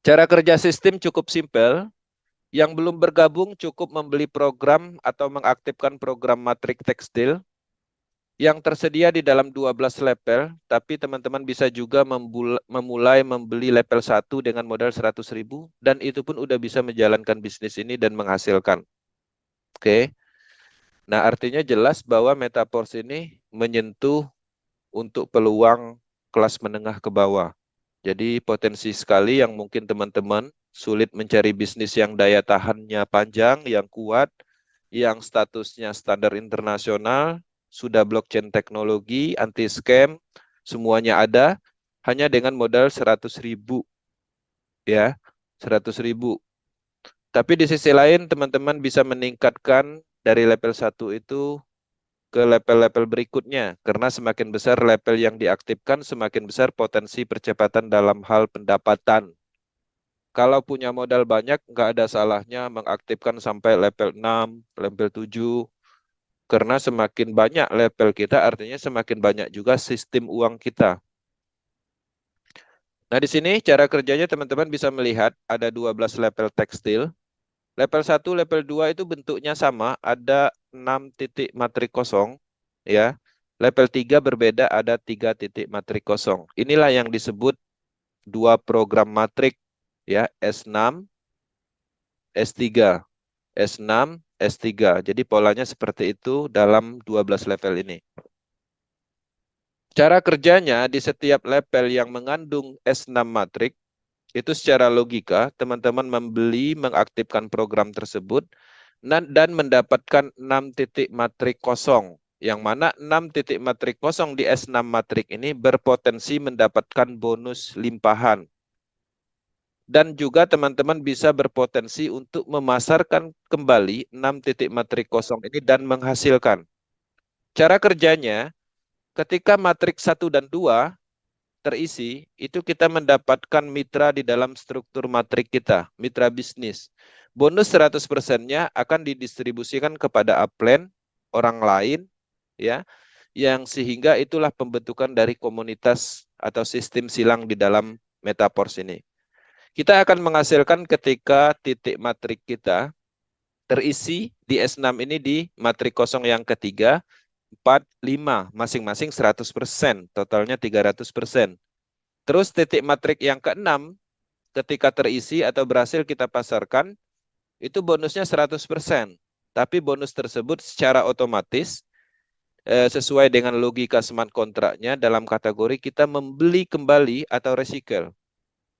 Cara kerja sistem cukup simpel. Yang belum bergabung cukup membeli program atau mengaktifkan program matrik tekstil yang tersedia di dalam 12 level, tapi teman-teman bisa juga memulai membeli level 1 dengan modal 100.000 dan itu pun udah bisa menjalankan bisnis ini dan menghasilkan. Oke. Nah, artinya jelas bahwa Metaforce ini menyentuh untuk peluang kelas menengah ke bawah. Jadi potensi sekali yang mungkin teman-teman sulit mencari bisnis yang daya tahannya panjang, yang kuat, yang statusnya standar internasional, sudah blockchain teknologi, anti scam, semuanya ada, hanya dengan modal 100.000 ya, 100.000. Tapi di sisi lain teman-teman bisa meningkatkan dari level 1 itu ke level-level berikutnya, karena semakin besar level yang diaktifkan, semakin besar potensi percepatan dalam hal pendapatan. Kalau punya modal banyak, nggak ada salahnya mengaktifkan sampai level 6, level 7, karena semakin banyak level kita, artinya semakin banyak juga sistem uang kita. Nah, di sini cara kerjanya teman-teman bisa melihat ada 12 level tekstil. Level 1, level 2 itu bentuknya sama, ada 6 titik matrik kosong, ya. Level 3 berbeda, ada 3 titik matrik kosong. Inilah yang disebut dua program matrik, ya, S6, S3. S6, S3. Jadi polanya seperti itu dalam 12 level ini. Cara kerjanya di setiap level yang mengandung S6 matrik, itu secara logika, teman-teman membeli, mengaktifkan program tersebut, dan mendapatkan 6 titik matrik kosong. Yang mana 6 titik matrik kosong di S6 matrik ini berpotensi mendapatkan bonus limpahan. Dan juga teman-teman bisa berpotensi untuk memasarkan kembali 6 titik matrik kosong ini dan menghasilkan. Cara kerjanya, ketika matrik 1 dan 2 terisi, itu kita mendapatkan mitra di dalam struktur matrik kita, mitra bisnis. Bonus 100%-nya akan didistribusikan kepada upline, orang lain, ya, yang sehingga itulah pembentukan dari komunitas atau sistem silang di dalam Metaforce ini. Kita akan menghasilkan ketika titik matrik kita terisi di S6 ini di matrik kosong yang ketiga, 4, 5, masing-masing 100%, totalnya 300%. Terus titik matrik yang keenam, ketika terisi atau berhasil kita pasarkan, itu bonusnya 100%. Tapi bonus tersebut secara otomatis, sesuai dengan logika smart kontraknya, dalam kategori kita membeli kembali atau recycle.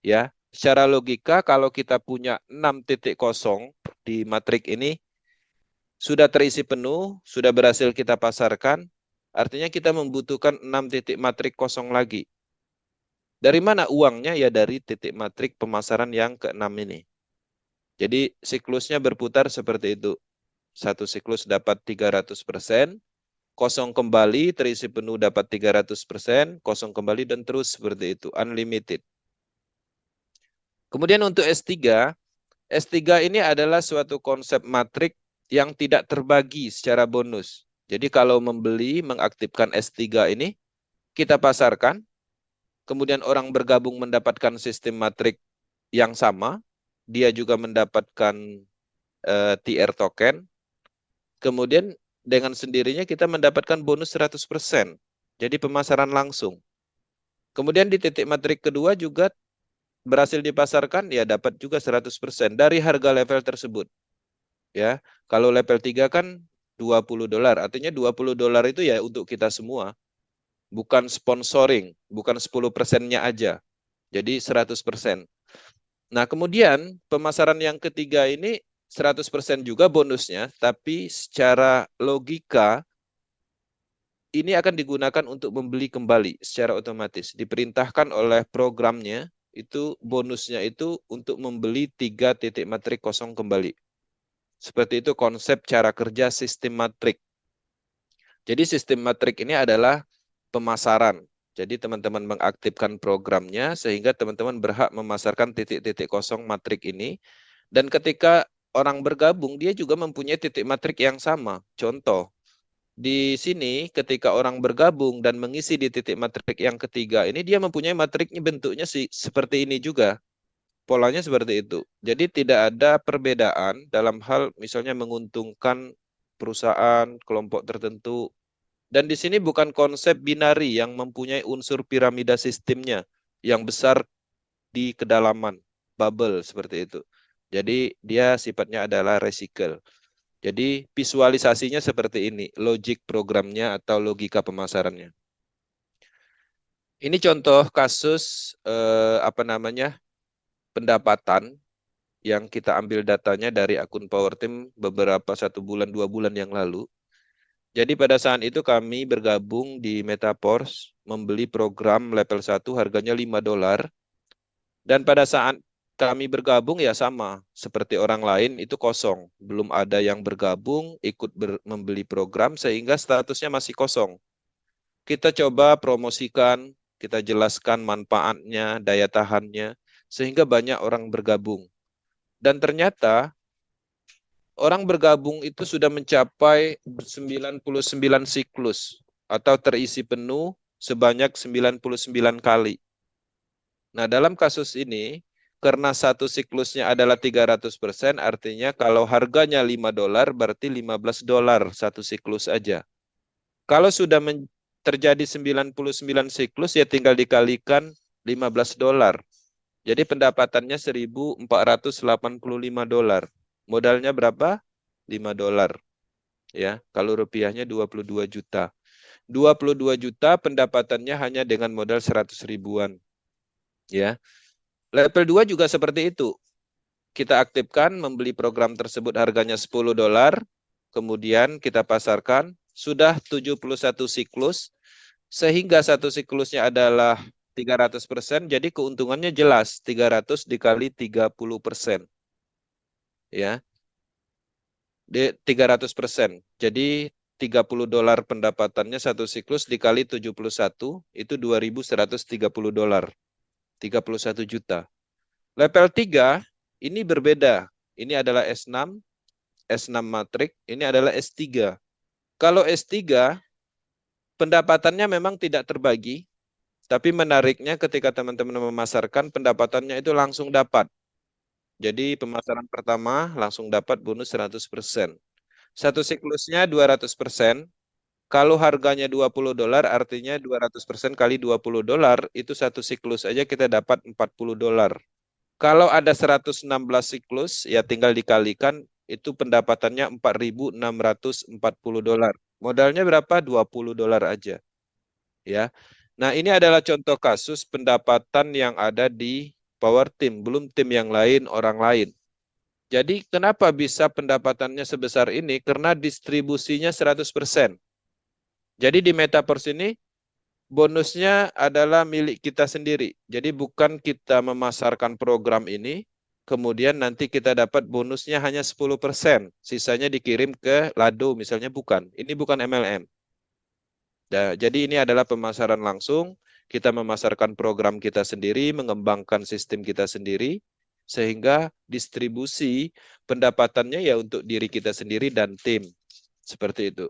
Ya, secara logika kalau kita punya 6 titik kosong di matrik ini, sudah terisi penuh, sudah berhasil kita pasarkan, artinya kita membutuhkan 6 titik matrik kosong lagi. Dari mana uangnya? Ya dari titik matrik pemasaran yang ke-6 ini. Jadi siklusnya berputar seperti itu. Satu siklus dapat 300%, kosong kembali, terisi penuh dapat 300%, kosong kembali, dan terus seperti itu, unlimited. Kemudian untuk S3, S3 ini adalah suatu konsep matrik yang tidak terbagi secara bonus. Jadi kalau membeli, mengaktifkan S3 ini, kita pasarkan, kemudian orang bergabung mendapatkan sistem matrik yang sama, dia juga mendapatkan TR token, kemudian dengan sendirinya kita mendapatkan bonus 100%. Jadi pemasaran langsung. Kemudian di titik matrik kedua juga berhasil dipasarkan, ya dapat juga 100% dari harga level tersebut. Ya, kalau level 3 kan $20, artinya $20 itu ya untuk kita semua, bukan sponsoring, bukan 10%-nya aja. Jadi 100%. Nah, kemudian pemasaran yang ketiga ini 100% juga bonusnya, tapi secara logika ini akan digunakan untuk membeli kembali secara otomatis. Diperintahkan oleh programnya, itu bonusnya itu untuk membeli 3 titik matrik kosong kembali. Seperti itu konsep cara kerja sistem matrik. Jadi sistem matrik ini adalah pemasaran. Jadi teman-teman mengaktifkan programnya sehingga teman-teman berhak memasarkan titik-titik kosong matrik ini. Dan ketika orang bergabung, dia juga mempunyai titik matrik yang sama. Contoh, di sini ketika orang bergabung dan mengisi di titik matrik yang ketiga ini, dia mempunyai matriknya bentuknya seperti ini juga. Polanya seperti itu. Jadi tidak ada perbedaan dalam hal misalnya menguntungkan perusahaan, kelompok tertentu. Dan di sini bukan konsep binari yang mempunyai unsur piramida sistemnya yang besar di kedalaman, bubble seperti itu. Jadi dia sifatnya adalah recycle. Jadi visualisasinya seperti ini, logik programnya atau logika pemasarannya. Ini contoh kasus pendapatan yang kita ambil datanya dari akun PowerTeam beberapa 1 bulan 2 bulan yang lalu. Jadi pada saat itu kami bergabung di Metaforce membeli program level 1 harganya $5. Dan pada saat kami bergabung ya sama seperti orang lain itu kosong, belum ada yang bergabung ikut membeli program sehingga statusnya masih kosong. Kita coba promosikan, kita jelaskan manfaatnya, daya tahannya sehingga banyak orang bergabung. Dan ternyata orang bergabung itu sudah mencapai 99 siklus atau terisi penuh sebanyak 99 kali. Nah, dalam kasus ini, karena satu siklusnya adalah 300%, artinya kalau harganya $5, berarti $15 satu siklus aja. Kalau sudah terjadi 99 siklus, ya tinggal dikalikan $15. Jadi pendapatannya $1.485. Modalnya berapa? $5. Ya, kalau rupiahnya 22 juta. 22 juta pendapatannya hanya dengan modal 100 ribuan. Ya. Level 2 juga seperti itu. Kita aktifkan membeli program tersebut harganya $10, kemudian kita pasarkan, sudah 71 siklus, sehingga satu siklusnya adalah 300%, jadi keuntungannya jelas, 300 dikali 30%. Ya, 300%. Jadi $30 pendapatannya satu siklus dikali 71, itu $2.130. 31 juta. Level 3 ini berbeda. Ini adalah S6, S6 matrik, ini adalah S3. Kalau S3 pendapatannya memang tidak terbagi, tapi menariknya ketika teman-teman memasarkan pendapatannya itu langsung dapat. Jadi pemasaran pertama langsung dapat bonus 100%. Satu siklusnya 200%. Kalau harganya $20, artinya 200% kali $20, itu satu siklus aja kita dapat $40. Kalau ada 116 siklus, ya tinggal dikalikan, itu pendapatannya $4.640. Modalnya berapa? $20 aja. Ya. Nah, ini adalah contoh kasus pendapatan yang ada di Power Team, belum tim yang lain, orang lain. Jadi kenapa bisa pendapatannya sebesar ini? Karena distribusinya 100%. Jadi di Metaverse ini bonusnya adalah milik kita sendiri. Jadi bukan kita memasarkan program ini, kemudian nanti kita dapat bonusnya hanya 10%. Sisanya dikirim ke Lado misalnya, bukan. Ini bukan MLM. Nah, jadi ini adalah pemasaran langsung. Kita memasarkan program kita sendiri, mengembangkan sistem kita sendiri, sehingga distribusi pendapatannya ya untuk diri kita sendiri dan tim. Seperti itu.